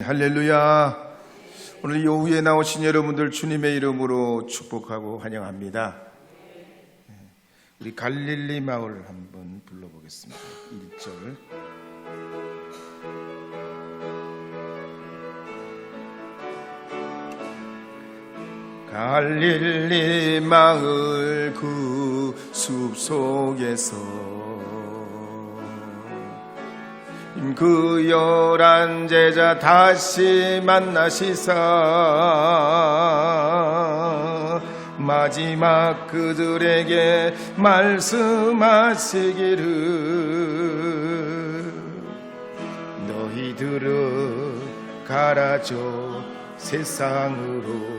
할렐루야. 오늘 이 오후에 나오신 여러분들 주님의 이름으로 축복하고 환영합니다. 우리 갈릴리 마을 한번 불러보겠습니다. 1절. 갈릴리 마을 그 숲속에서 그 11 제자 다시 만나시사 마지막 그들에게 말씀하시기를 너희들은 가라져 세상으로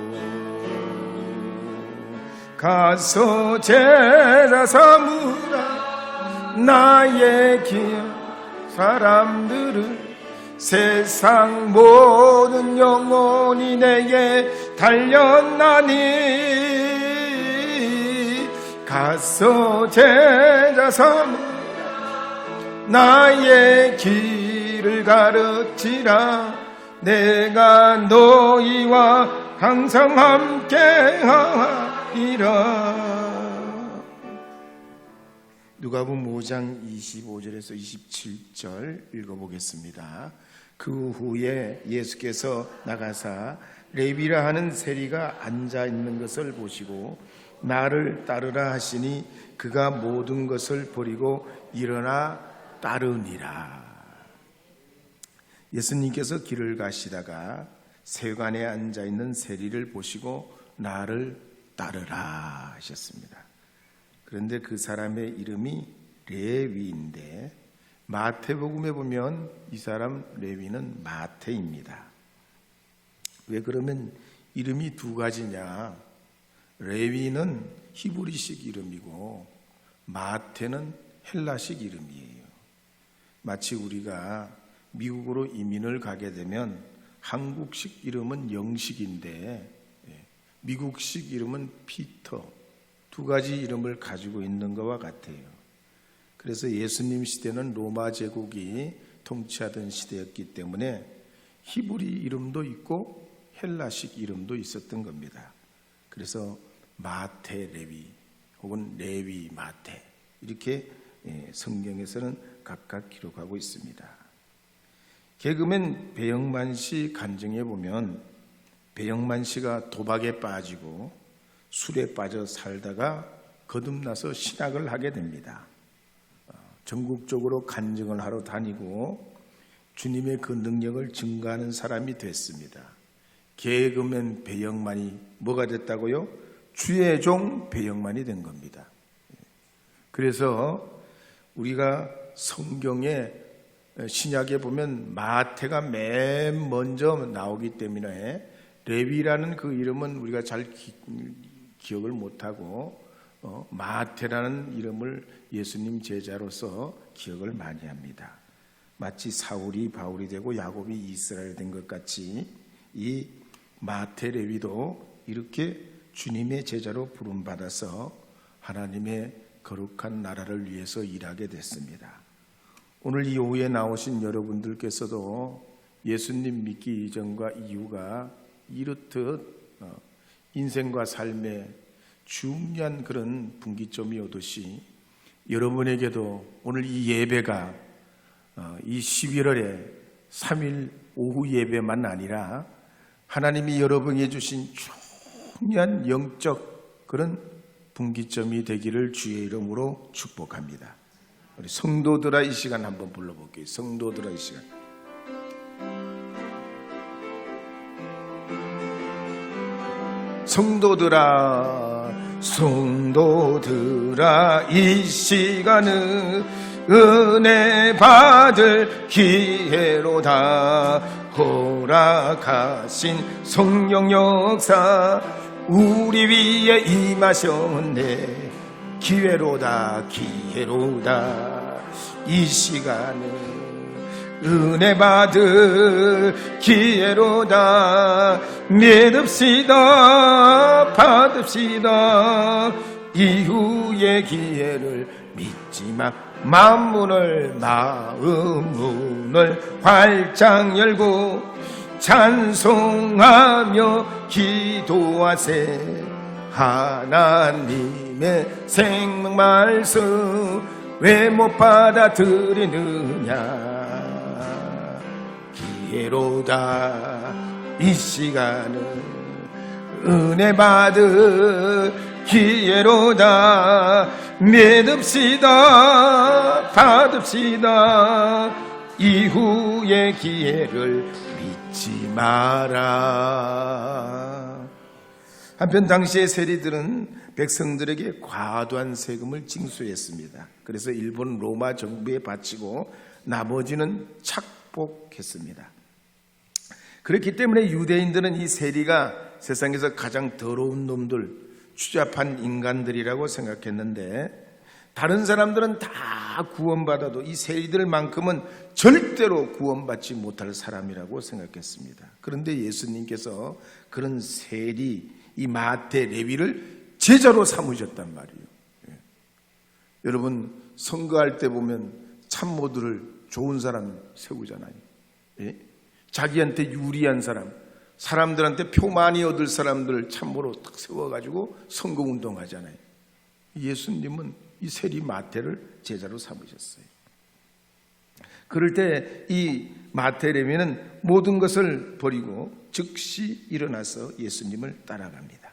가서 제자 삼으라. 나의 기억 사람들은 세상 모든 영혼이 내게 달렸나니 가서 제자 삼으라. 나의 길을 가르치라. 내가 너희와 항상 함께하리라. 누가복음 5장 25절에서 27절 읽어보겠습니다. 그 후에 예수께서 나가사 레위라 하는 세리가 앉아있는 것을 보시고 나를 따르라 하시니 그가 모든 것을 버리고 일어나 따르니라. 예수님께서 길을 가시다가 세관에 앉아있는 세리를 보시고 나를 따르라 하셨습니다. 그런데 그 사람의 이름이 레위인데 마태복음에 보면 이 사람 레위는 마태입니다. 왜 그러면 이름이 두 가지냐? 레위는 히브리식 이름이고 마태는 헬라식 이름이에요. 마치 우리가 미국으로 이민을 가게 되면 한국식 이름은 영식인데 미국식 이름은 피터, 두 가지 이름을 가지고 있는 것과 같아요. 그래서 예수님 시대는 로마 제국이 통치하던 시대였기 때문에 히브리 이름도 있고 헬라식 이름도 있었던 겁니다. 그래서 마태 레위 혹은 레위 마태 이렇게 성경에서는 각각 기록하고 있습니다. 개그맨 배영만 씨 간증에 보면 배영만 씨가 도박에 빠지고 술에 빠져 살다가 거듭나서 신학을 하게 됩니다. 전국적으로 간증을 하러 다니고 주님의 그 능력을 증거하는 사람이 됐습니다. 개그맨 배영만이 뭐가 됐다고요? 주의 종 배영만이 된 겁니다. 그래서 우리가 성경에 신약에 보면 마태가 맨 먼저 나오기 때문에 레위라는 그 이름은 우리가 잘 기억을 못하고 마태라는 이름을 예수님 제자로서 기억을 많이 합니다. 마치 사울이 바울이 되고 야곱이 이스라엘 된 것 같이 이 마태 레위도 이렇게 주님의 제자로 부름받아서 하나님의 거룩한 나라를 위해서 일하게 됐습니다. 오늘 이 오후에 나오신 여러분들께서도 예수님 믿기 이전과 이후가 이렇듯 인생과 삶에 중요한 그런 분기점이 오듯이 여러분에게도 오늘 이 예배가 이 11월에 3일 오후 예배만 아니라 하나님이 여러분에게 주신 중요한 영적 그런 분기점이 되기를 주의 이름으로 축복합니다. 우리 성도들아 이 시간 한번 불러볼게요. 성도들아 이 시간. 성도들아 이 시간은 은혜 받을 기회로다. 허락하신 성령 역사 우리 위에 임하셨네. 기회로다 이 시간은 은혜 받을 기회로다. 믿읍시다 받읍시다. 이후의 기회를 믿지마. 마음 문을 활짝 열고 찬송하며 기도하세. 하나님의 생명 말씀 왜 못 받아들이느냐. 기회로다 이 시간은 은혜 받을 기회로다. 믿읍시다 받읍시다. 이후의 기회를 믿지 마라. 한편 당시의 세리들은 백성들에게 과도한 세금을 징수했습니다. 그래서 일본 로마 정부에 바치고 나머지는 착복했습니다. 그렇기 때문에 유대인들은 이 세리가 세상에서 가장 더러운 놈들, 추잡한 인간들이라고 생각했는데, 다른 사람들은 다 구원받아도 이 세리들만큼은 절대로 구원받지 못할 사람이라고 생각했습니다. 그런데 예수님께서 그런 세리, 이 마태, 레위를 제자로 삼으셨단 말이에요. 여러분, 선거할 때 보면 참모들을 좋은 사람 세우잖아요. 자기한테 유리한 사람, 사람들한테 표 많이 얻을 사람들을 참모로 딱 세워가지고 선거운동 하잖아요. 예수님은 이 세리 마태를 제자로 삼으셨어요. 그럴 때 이 마태 레위는 모든 것을 버리고 즉시 일어나서 예수님을 따라갑니다.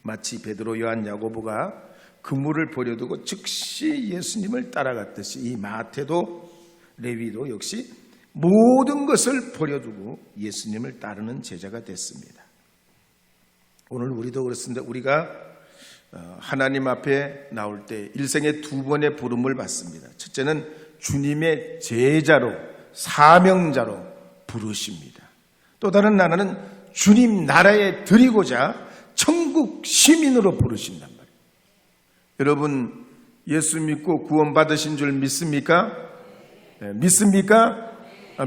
마치 베드로, 요한, 야고보가 그물을 버려두고 즉시 예수님을 따라갔듯이 이 마태도 레위도 역시 모든 것을 버려두고 예수님을 따르는 제자가 됐습니다. 오늘 우리도 그렇습니다. 우리가 하나님 앞에 나올 때 일생에 두 번의 부름을 받습니다. 첫째는 주님의 제자로, 사명자로 부르십니다. 또 다른 하나는 주님 나라에 드리고자 천국 시민으로 부르신단 말이에요. 여러분, 예수 믿고 구원 받으신 줄 믿습니까? 믿습니까?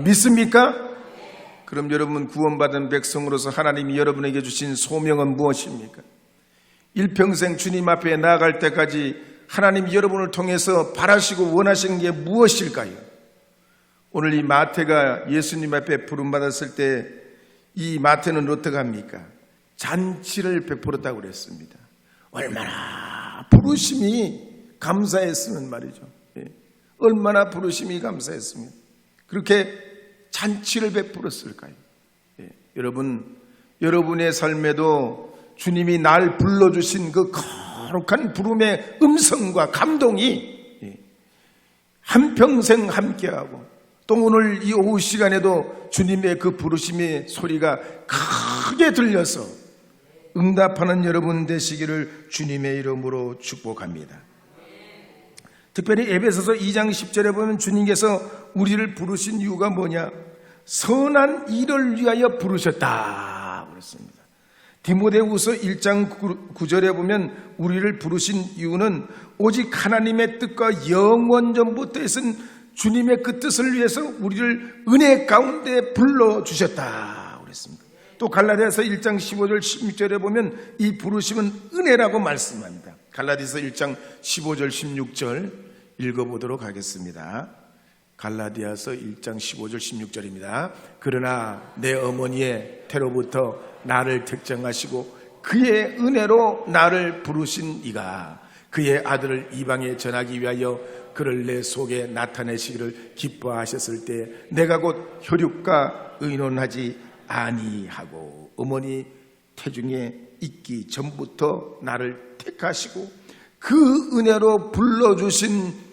믿습니까? 그럼 여러분, 구원받은 백성으로서 하나님이 여러분에게 주신 소명은 무엇입니까? 일평생 주님 앞에 나아갈 때까지 하나님이 여러분을 통해서 바라시고 원하시는 게 무엇일까요? 오늘 이 마태가 예수님 앞에 부름받았을 때 이 마태는 어떻게 합니까? 잔치를 베풀었다고 그랬습니다. 얼마나 부르심이 감사했으면 말이죠. 얼마나 부르심이 감사했으면 그렇게 잔치를 베풀었을까요? 여러분, 여러분의 삶에도 주님이 날 불러주신 그 거룩한 부름의 음성과 감동이 한평생 함께하고, 또 오늘 이 오후 시간에도 주님의 그 부르심의 소리가 크게 들려서 응답하는 여러분 되시기를 주님의 이름으로 축복합니다. 특별히 에베소서 2장 10절에 보면 주님께서 우리를 부르신 이유가 뭐냐? 선한 일을 위하여 부르셨다 그랬습니다. 디모데후서 1장 9절에 보면 우리를 부르신 이유는 오직 하나님의 뜻과 영원 전부터 했은 주님의 그 뜻을 위해서 우리를 은혜 가운데 불러주셨다 그랬습니다. 또 갈라디아서 1장 15절 16절에 보면 이 부르심은 은혜라고 말씀합니다. 갈라디아서 1장 15절 16절 읽어보도록 하겠습니다. 갈라디아서 1장 15절 16절입니다. 그러나 내 어머니의 태로부터 나를 택정하시고 그의 은혜로 나를 부르신 이가 그의 아들을 이방에 전하기 위하여 그를 내 속에 나타내시기를 기뻐하셨을 때 내가 곧 혈육과 의논하지 아니하고 어머니 태중에 있기 전부터 나를 택하시고 그 은혜로 불러주신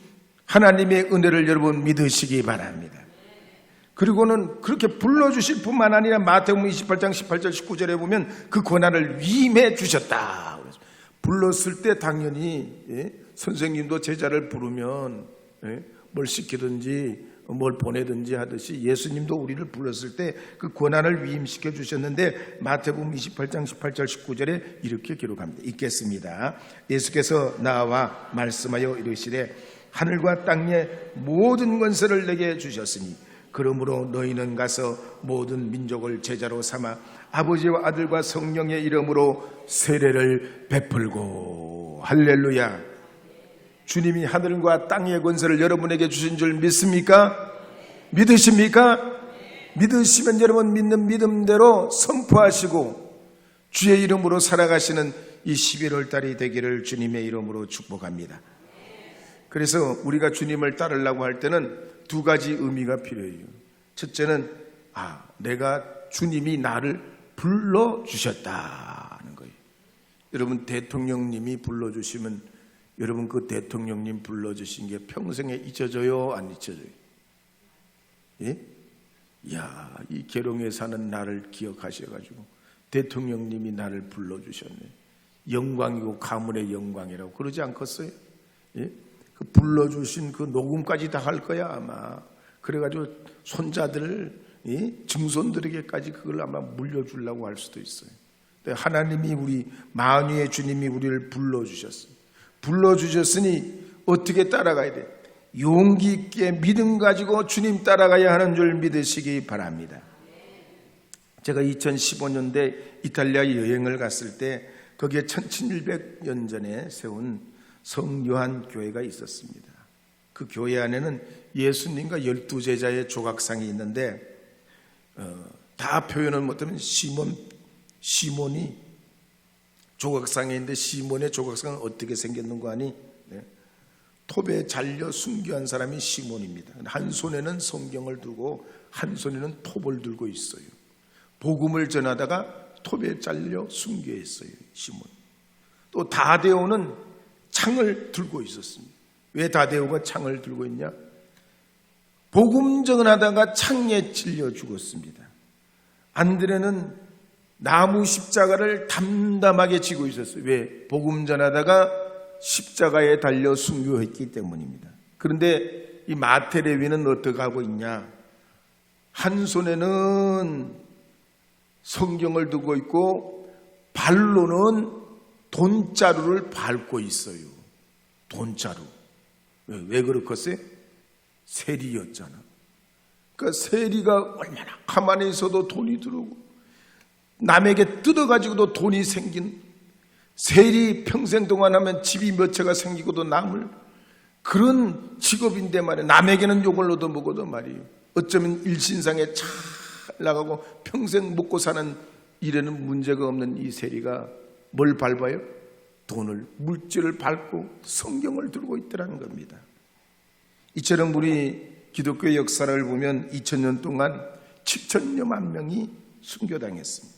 하나님의 은혜를 여러분 믿으시기 바랍니다. 그리고는 그렇게 불러주실 뿐만 아니라 마태복음 28장 18절 19절에 보면 그 권한을 위임해 주셨다. 불렀을 때 당연히 선생님도 제자를 부르면 뭘 시키든지 뭘 보내든지 하듯이 예수님도 우리를 불렀을 때 그 권한을 위임시켜 주셨는데 마태복음 28장 18절 19절에 이렇게 기록합니다. 읽겠습니다. 예수께서 나와 말씀하여 이르시되 하늘과 땅의 모든 권세를 내게 주셨으니 그러므로 너희는 가서 모든 민족을 제자로 삼아 아버지와 아들과 성령의 이름으로 세례를 베풀고. 할렐루야. 주님이 하늘과 땅의 권세를 여러분에게 주신 줄 믿습니까? 믿으십니까? 믿으시면 여러분 믿는 믿음대로 선포하시고 주의 이름으로 살아가시는 이 11월 달이 되기를 주님의 이름으로 축복합니다. 그래서 우리가 주님을 따르려고 할 때는 두 가지 의미가 필요해요. 첫째는 내가 주님이 나를 불러주셨다는 거예요. 여러분 대통령님이 불러주시면 여러분 그 대통령님 불러주신 게 평생에 잊혀져요? 안 잊혀져요? 예? 이 계룡에 사는 나를 기억하셔가지고 대통령님이 나를 불러주셨네. 영광이고 가문의 영광이라고 그러지 않겠어요? 예? 그 불러주신 그 녹음까지 다 할 거야 아마. 그래가지고 손자들, 증손들에게까지 그걸 아마 물려주려고 할 수도 있어요. 하나님이 우리 만유의 주님이 우리를 불러주셨어요. 불러주셨으니 어떻게 따라가야 돼? 용기 있게 믿음 가지고 주님 따라가야 하는 줄 믿으시기 바랍니다. 제가 2015년대 이탈리아 여행을 갔을 때 거기에 1700년 전에 세운 성요한 교회가 있었습니다. 그 교회 안에는 예수님과 12제자의 조각상이 있는데 다 표현을 못하면 시몬이 조각상에 있는데 시몬의 조각상은 어떻게 생겼는가 하니 톱에 잘려 순교한 사람이 시몬입니다. 한 손에는 성경을 두고 한 손에는 톱을 들고 있어요. 복음을 전하다가 톱에 잘려 순교했어요. 시몬. 또 다데오는 창을 들고 있었습니다. 왜 다데오가 창을 들고 있냐? 복음 전하다가 창에 찔려 죽었습니다. 안드레는 나무 십자가를 담담하게 지고 있었어요. 왜? 복음 전하다가 십자가에 달려 순교했기 때문입니다. 그런데 이 마태레위는 어떻게 하고 있냐? 한 손에는 성경을 두고 있고 발로는 돈자루를 밟고 있어요. 돈자루. 왜 그렇겠어요? 세리였잖아. 그러니까 세리가 얼마나 가만히 있어도 돈이 들어오고 남에게 뜯어가지고도 돈이 생긴 세리 평생 동안 하면 집이 몇 채가 생기고도 남을 그런 직업인데 말이에요. 남에게는 욕을 얻어먹어도 말이에요. 어쩌면 일신상에 잘 나가고 평생 먹고 사는 일에는 문제가 없는 이 세리가 뭘 밟아요? 돈을, 물질을 밟고 성경을 들고 있더라는 겁니다. 이처럼 우리 기독교 역사를 보면 2000년 동안 7천여만 명이 순교당했습니다.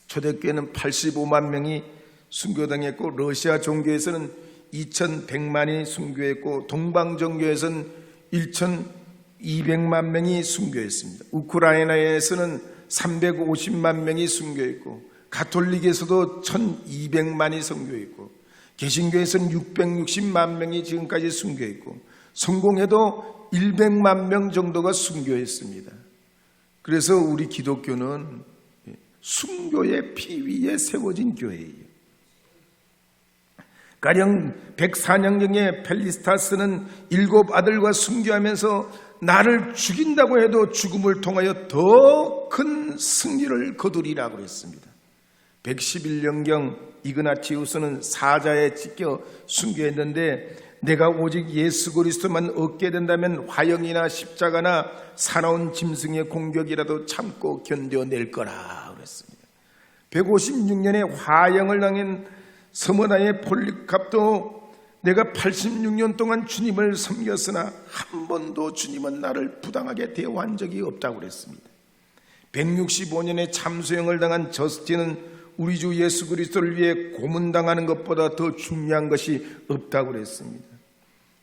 초대교회는 85만 명이 순교당했고 러시아 종교에서는 2100만이 순교했고 동방정교에서는 1200만 명이 순교했습니다. 우크라이나에서는 350만 명이 순교했고 가톨릭에서도 1200만이 순교했고 개신교에서는 660만 명이 지금까지 순교했고 성공회도 100만 명 정도가 순교했습니다. 그래서 우리 기독교는 순교의 피 위에 세워진 교회예요. 가령 104년경에 펠리스타스는 7 아들과 순교하면서 나를 죽인다고 해도 죽음을 통하여 더 큰 승리를 거두리라고 그랬습니다. 111년경 이그나티우스는 사자에 찢겨 순교했는데 내가 오직 예수 그리스도만 얻게 된다면 화형이나 십자가나 사나운 짐승의 공격이라도 참고 견뎌낼 거라 그랬습니다. 156년에 화형을 당한 서머나의 폴리캅도 내가 86년 동안 주님을 섬겼으나 한 번도 주님은 나를 부당하게 대우한 적이 없다고 그랬습니다. 165년에 참수형을 당한 저스틴은 우리 주 예수 그리스도를 위해 고문당하는 것보다 더 중요한 것이 없다고 그랬습니다.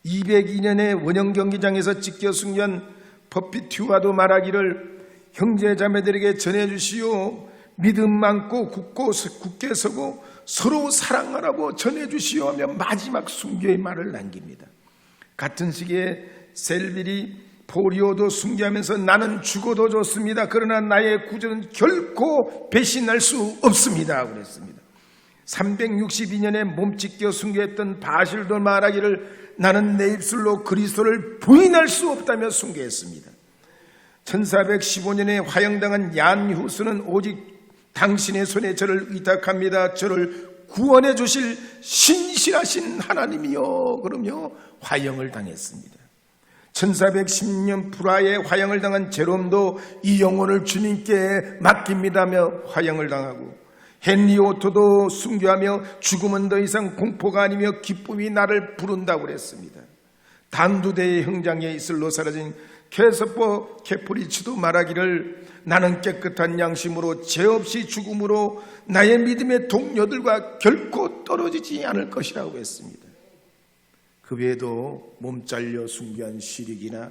202년에 원형 경기장에서 찢겨 순교한 퍼피튜아도 말하기를 형제 자매들에게 전해주시오. 믿음 많고 굳게 서고 서로 사랑하라고 전해주시오 하며 마지막 순교의 말을 남깁니다. 같은 시기에 셀빌이 포리오도 순교하면서 나는 죽어도 좋습니다. 그러나 나의 구주는 결코 배신할 수 없습니다. 그랬습니다. 362년에 몸찢겨 순교했던 바실도 말하기를 나는 내 입술로 그리스도를 부인할 수 없다며 순교했습니다. 1415년에 화형당한 얀 후스는 오직 당신의 손에 저를 의탁합니다. 저를 구원해 주실 신실하신 하나님이여 그러며 화형을 당했습니다. 1410년 불화에 화형을 당한 제롬도 이 영혼을 주님께 맡깁니다며 화형을 당하고, 헨리 오토도 순교하며 죽음은 더 이상 공포가 아니며 기쁨이 나를 부른다고 그랬습니다. 단두대의 형장에 이슬로 사라진 캐서퍼 캐프리치도 말하기를 나는 깨끗한 양심으로 죄 없이 죽음으로 나의 믿음의 동료들과 결코 떨어지지 않을 것이라고 했습니다. 그 외에도 몸잘려 순교한 시릭이나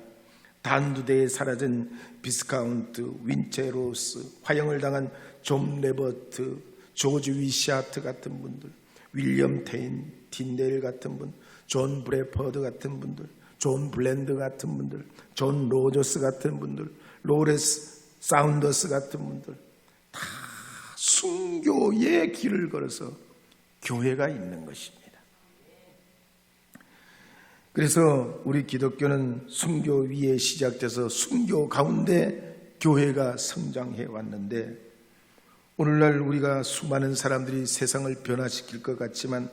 단두대에 사라진 비스카운트 윈체로스, 화형을 당한 존 레버트, 조지 위시아트 같은 분들, 윌리엄 테인, 틴데일 같은 분, 존 브래퍼드 같은 분들, 존 블랜드 같은 분들, 존 로저스 같은 분들, 로레스 사운더스 같은 분들, 다 순교의 길을 걸어서 교회가 있는 것입니다. 그래서 우리 기독교는 순교 위에 시작돼서 순교 가운데 교회가 성장해 왔는데, 오늘날 우리가 수많은 사람들이 세상을 변화시킬 것 같지만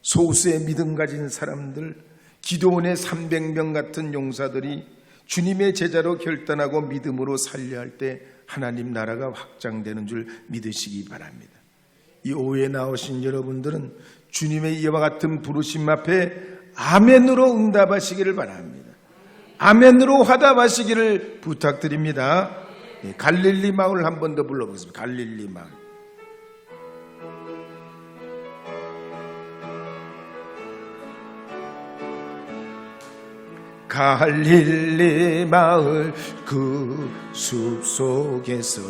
소수의 믿음 가진 사람들, 기도원의 300명 같은 용사들이 주님의 제자로 결단하고 믿음으로 살려 할 때 하나님 나라가 확장되는 줄 믿으시기 바랍니다. 이 오후에 나오신 여러분들은 주님의 이와 같은 부르심 앞에 아멘으로 응답하시기를 바랍니다. 아멘으로 화답하시기를 부탁드립니다. 갈릴리 마을 한 번 더 불러보겠습니다. 갈릴리 마을. 갈릴리 마을 그 숲속에서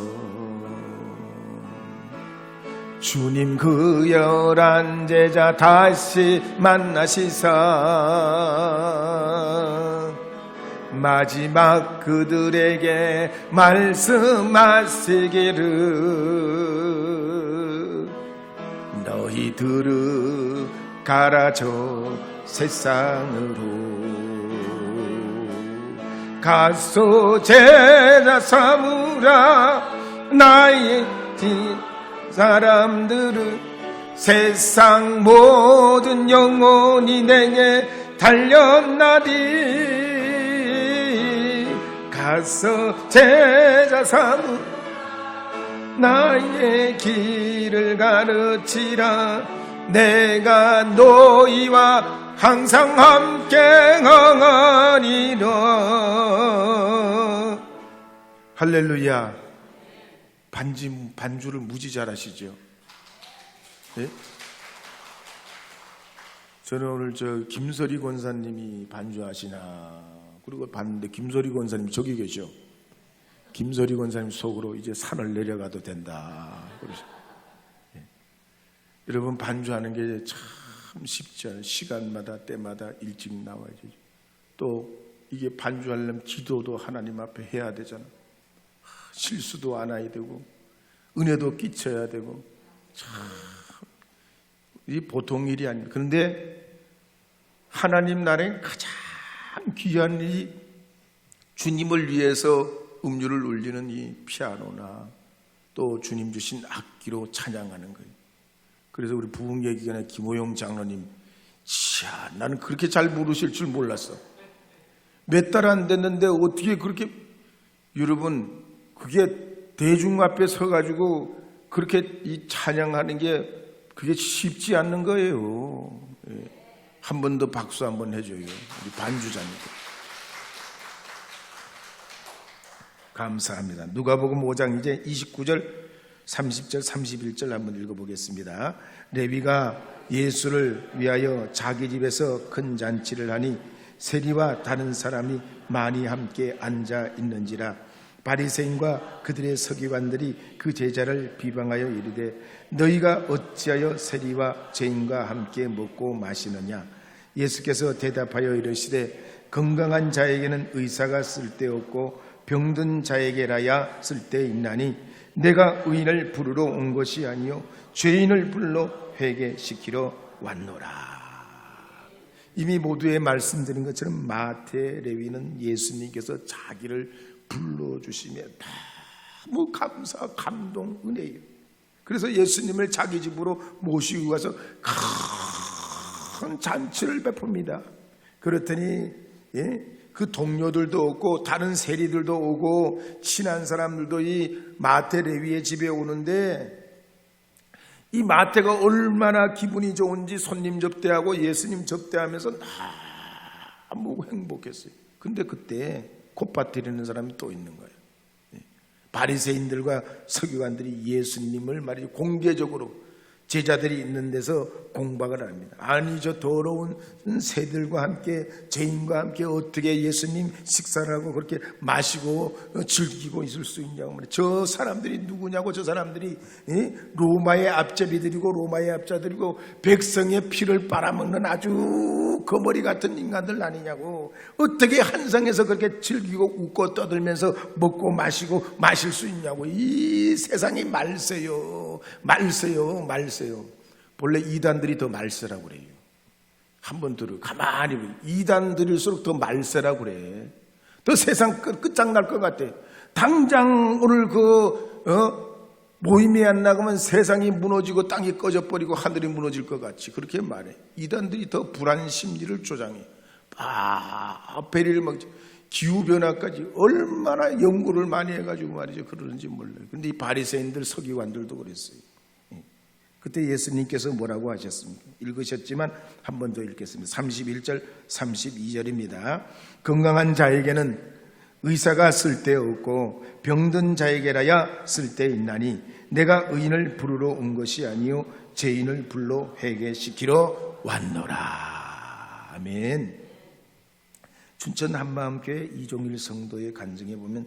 주님 그 11 제자 다시 만나시사 마지막 그들에게 말씀하시기를 너희들을 가라 저 세상으로 가서 제자 삼으라 나의 사람들을 세상 모든 영혼이 내게 달렸나니 가서 제자 삼으라 나의 길을 가르치라 내가 너희와 항상 함께 행하리라. 할렐루야. 반주를 무지 잘하시죠? 네? 저는 오늘 김설희 권사님이 반주하시나 그리고 봤는데 김설희 권사님 저기 계셔. 김설희 권사님 속으로 이제 산을 내려가도 된다 그러셔. 네. 여러분 반주하는 게 참 쉽지 않아요. 시간마다 때마다 일찍 나와야죠. 또 이게 반주하려면 기도도 하나님 앞에 해야 되잖아. 실수도 안 해야 되고 은혜도 끼쳐야 되고 참 이 보통 일이 아닙니다. 그런데 하나님 나라에 가장 귀한 일이 주님을 위해서 음료를 울리는 이 피아노나 또 주님 주신 악기로 찬양하는 거예요. 그래서 우리 부흥예기관의 김호영 장로님, 이야, 나는 그렇게 잘 부르실 줄 몰랐어. 몇 달 안 됐는데 어떻게 그렇게, 여러분, 그게 대중 앞에 서가지고 그렇게 이 찬양하는 게 그게 쉽지 않는 거예요. 한 번 더 박수 한번 해줘요. 우리 반주자님. 감사합니다. 누가복음 5장 이제 29절 30절 31절 한번 읽어보겠습니다. 레위가 예수를 위하여 자기 집에서 큰 잔치를 하니 세리와 다른 사람이 많이 함께 앉아 있는지라 바리새인과 그들의 서기관들이 그 제자를 비방하여 이르되 너희가 어찌하여 세리와 죄인과 함께 먹고 마시느냐. 예수께서 대답하여 이르시되 건강한 자에게는 의사가 쓸데없고 병든 자에게라야 쓸데있나니 내가 의인을 부르러 온 것이 아니요 죄인을 불러 회개시키러 왔노라. 이미 모두에 말씀드린 것처럼 마태, 레위는 예수님께서 자기를 불러주시며 너무 감사, 감동, 은혜예요. 그래서 예수님을 자기 집으로 모시고 가서 큰 잔치를 베풉니다. 그렇더니 그 동료들도 없고 다른 세리들도 오고 친한 사람들도 이 마태 레위의 집에 오는데 이 마태가 얼마나 기분이 좋은지 손님 접대하고 예수님 접대하면서 너무 행복했어요. 근데 그때 콧바트리는 사람이 또 있는 거예요. 바리새인들과 서기관들이 예수님을 말이죠 공개적으로 제자들이 있는 데서 공박을 합니다. 아니 저 더러운 새들과 함께 죄인과 함께 어떻게 예수님 식사를 하고 그렇게 마시고 즐기고 있을 수 있냐고 말이에요. 저 사람들이 누구냐고. 저 사람들이 로마의 앞잡이들이고 로마의 앞자들이고 백성의 피를 빨아먹는 아주 거머리 같은 인간들 아니냐고. 어떻게 한상에서 그렇게 즐기고 웃고 떠들면서 먹고 마시고 마실 수 있냐고. 이 세상이 말세요. 본래 이단들이 더 말세라고 그래요. 한번 들어 가만히 보면 이단들일수록 더 말세라고 그래. 더 세상 끝장날 것 같아. 당장 오늘 모임이 안 나가면 세상이 무너지고 땅이 꺼져버리고 하늘이 무너질 것 같이 그렇게 말해. 이단들이 더 불안 심리를 조장해. 베리를 막 기후변화까지 얼마나 연구를 많이 해가지고 말이죠. 그러는지 몰라요. 근데 이 바리새인들 서기관들도 그랬어요. 그때 예수님께서 뭐라고 하셨습니까? 읽으셨지만 한 번 더 읽겠습니다. 31절 32절입니다. 건강한 자에게는 의사가 쓸데없고 병든 자에게라야 쓸데있나니 내가 의인을 부르러 온 것이 아니요 죄인을 불러 회개시키러 왔노라. 아멘. 춘천 한마음교회 이종일 성도의 간증에 보면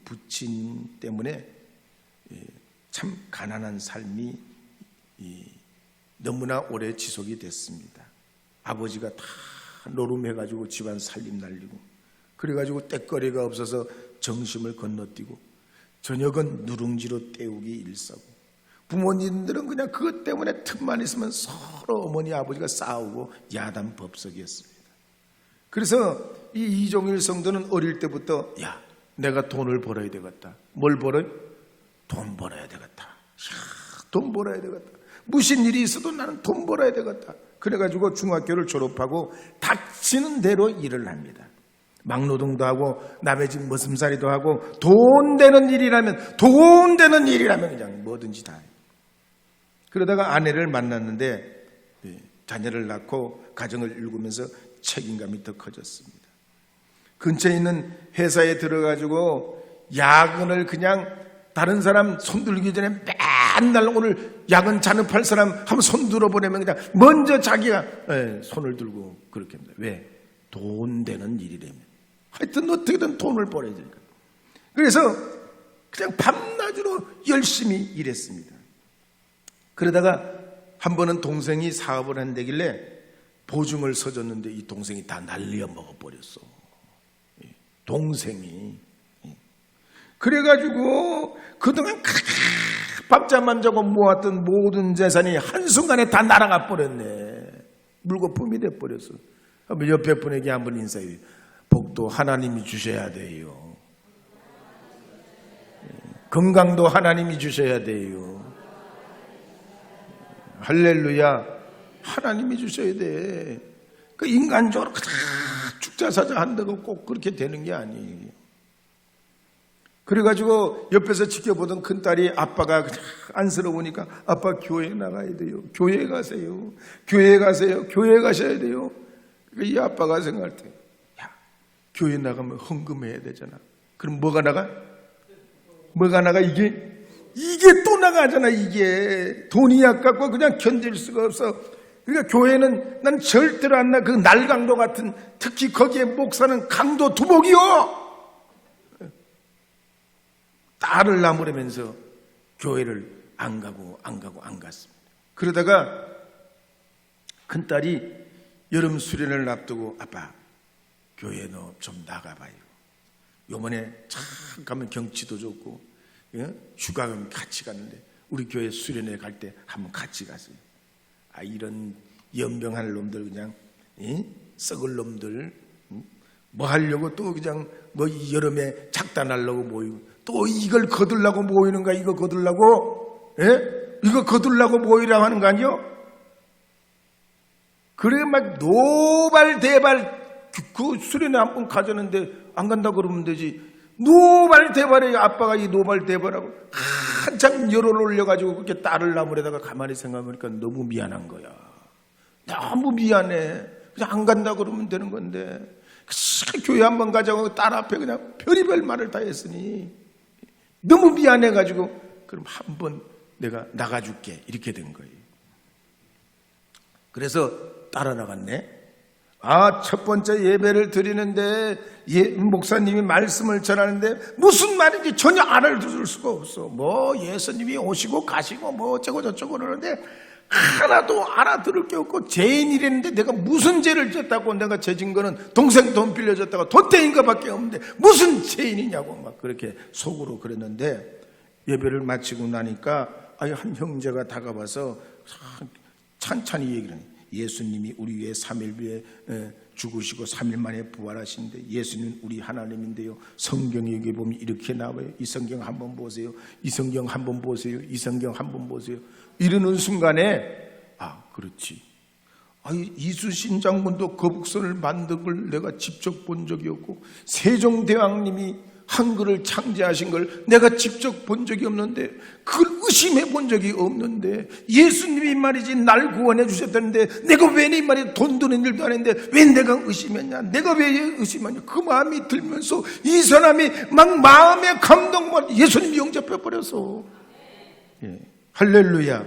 부친 때문에 참 가난한 삶이 너무나 오래 지속이 됐습니다. 아버지가 다 노름해가지고 집안 살림 날리고 그래가지고 떼거리가 없어서 정심을 건너뛰고 저녁은 누룽지로 때우기 일싸고 부모님들은 그냥 그것 때문에 틈만 있으면 서로 어머니 아버지가 싸우고 야단 법석이었습니다. 그래서 이 이종일 성도는 어릴 때부터 야 내가 돈을 벌어야 되겠다. 뭘 벌어요? 돈 벌어야 되겠다. 돈 벌어야 되겠다. 무슨 일이 있어도 나는 돈 벌어야 되겠다. 그래가지고 중학교를 졸업하고 닥치는 대로 일을 합니다. 막노동도 하고 남의 집 머슴살이도 하고 돈 되는 일이라면 그냥 뭐든지 다 해요. 그러다가 아내를 만났는데 자녀를 낳고 가정을 일구면서 책임감이 더 커졌습니다. 근처에 있는 회사에 들어가지고 야근을 그냥 다른 사람 손들기 전에 맨날 오늘 야근 잔업할 사람 한번 손 들어보내면 그냥 먼저 자기가 손을 들고 그렇게 합니다. 왜? 돈 되는 일이라면. 하여튼 어떻게든 돈을 벌어야 되니까. 그래서 그냥 밤낮으로 열심히 일했습니다. 그러다가 한 번은 동생이 사업을 한다길래 보증을 서줬는데 이 동생이 다 날려 먹어버렸어. 동생이. 그래가지고 그동안 밥잠만 자고 모았던 모든 재산이 한순간에 다 날아가 버렸네. 물거품이 돼버렸어. 옆에 분에게 한번 인사해요. 복도 하나님이 주셔야 돼요. 건강도 하나님이 주셔야 돼요. 할렐루야. 하나님이 주셔야 돼. 그 인간적으로 죽자사자 한다고 꼭 그렇게 되는 게 아니에요. 그래가지고 옆에서 지켜보던 큰딸이 아빠가 그냥 안쓰러우니까 아빠 교회 나가야 돼요. 교회 가세요. 교회 가세요. 교회 가셔야 돼요. 이 아빠가 생각할 때 야, 교회 나가면 헌금해야 되잖아. 그럼 뭐가 나가? 이게 또 나가잖아. 이게 돈이 아깝고 그냥 견딜 수가 없어. 그러니까 교회는 난 절대로 안 나. 그 날강도 같은 특히 거기에 목사는 강도 두목이요. 딸을 나무라면서 교회를 안 갔습니다. 그러다가 큰딸이 여름 수련을 앞두고 아빠 교회 너 좀 나가봐요. 요번에 참 가면 경치도 좋고 휴가 가면 같이 가는데 우리 교회 수련회 갈 때 한번 같이 가세요. 이런 연병할 놈들 그냥 썩을 놈들 뭐 하려고 또 그냥 뭐 여름에 작단하려고 모이고 또 이걸 거들라고 모이는가? 이거 거들라고? 이거 거들라고 모이라고 하는 거 아니요? 그래 막 노발대발 그 수련회 한번 가자는데 안 간다 그러면 되지. 노발대발에 아빠가 이 노발대발하고 한참 열을 올려가지고 그렇게 딸을 나무에다가 가만히 생각해보니까 너무 미안한 거야. 너무 미안해. 그냥 안 간다 그러면 되는 건데 교회 한번 가자고 딸 앞에 그냥 별의별 말을 다 했으니 너무 미안해가지고 그럼 한번 내가 나가줄게 이렇게 된 거예요. 그래서 따라 나갔네. 첫 번째 예배를 드리는데 목사님이 말씀을 전하는데 무슨 말인지 전혀 알아들을 수가 없어. 뭐 예수님이 오시고 가시고 뭐 어쩌고 저쩌고 그러는데 하나도 알아들을 게 없고 죄인이랬는데 내가 무슨 죄를 졌다고 내가 죄진 거는 동생 돈 빌려줬다가 돈 떼인 거밖에 없는데 무슨 죄인이냐고 막 그렇게 속으로 그랬는데 예배를 마치고 나니까 한 형제가 다가와서 찬찬히 얘기를 하네. 예수님이 우리 위해 3일 후에 죽으시고 3일 만에 부활하시는데 예수님은 우리 하나님인데요. 성경에 여기 보면 이렇게 나와요. 이 성경 한번 보세요. 이 성경 한번 보세요. 이 성경 한번 보세요. 이러는 순간에 그렇지. 이순신 장군도 거북선을 만든 걸 내가 직접 본 적이 없고 세종대왕님이 한글을 창제하신 걸 내가 직접 본 적이 없는데 그걸 의심해 본 적이 없는데 예수님이 말이지 날 구원해 주셨다는데 내가 왜 이 말에 돈 드는 일도 안 했는데 왜 내가 의심했냐, 내가 왜 의심하냐, 그 마음이 들면서 이 사람이 막 마음에 감동만 예수님이 영접해 버려서 할렐루야.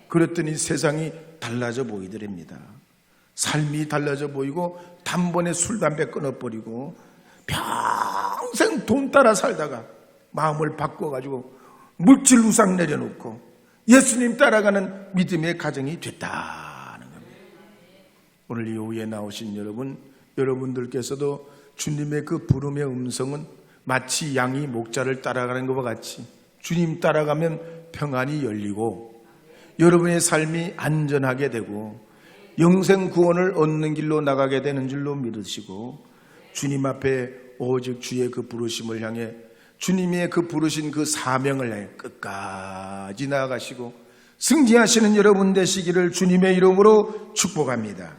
그랬더니 세상이 달라져 보이더랍니다. 삶이 달라져 보이고 단번에 술 담배 끊어버리고 평생 돈 따라 살다가 마음을 바꿔가지고 물질 우상 내려놓고 예수님 따라가는 믿음의 가정이 됐다는 겁니다. 오늘 이 오후에 나오신 여러분들께서도 주님의 그 부름의 음성은 마치 양이 목자를 따라가는 것과 같이 주님 따라가면 평안이 열리고 여러분의 삶이 안전하게 되고 영생 구원을 얻는 길로 나가게 되는 줄로 믿으시고 주님 앞에 오직 주의 그 부르심을 향해 주님의 그 부르신 그 사명을 향해 끝까지 나아가시고 승리하시는 여러분 되시기를 주님의 이름으로 축복합니다.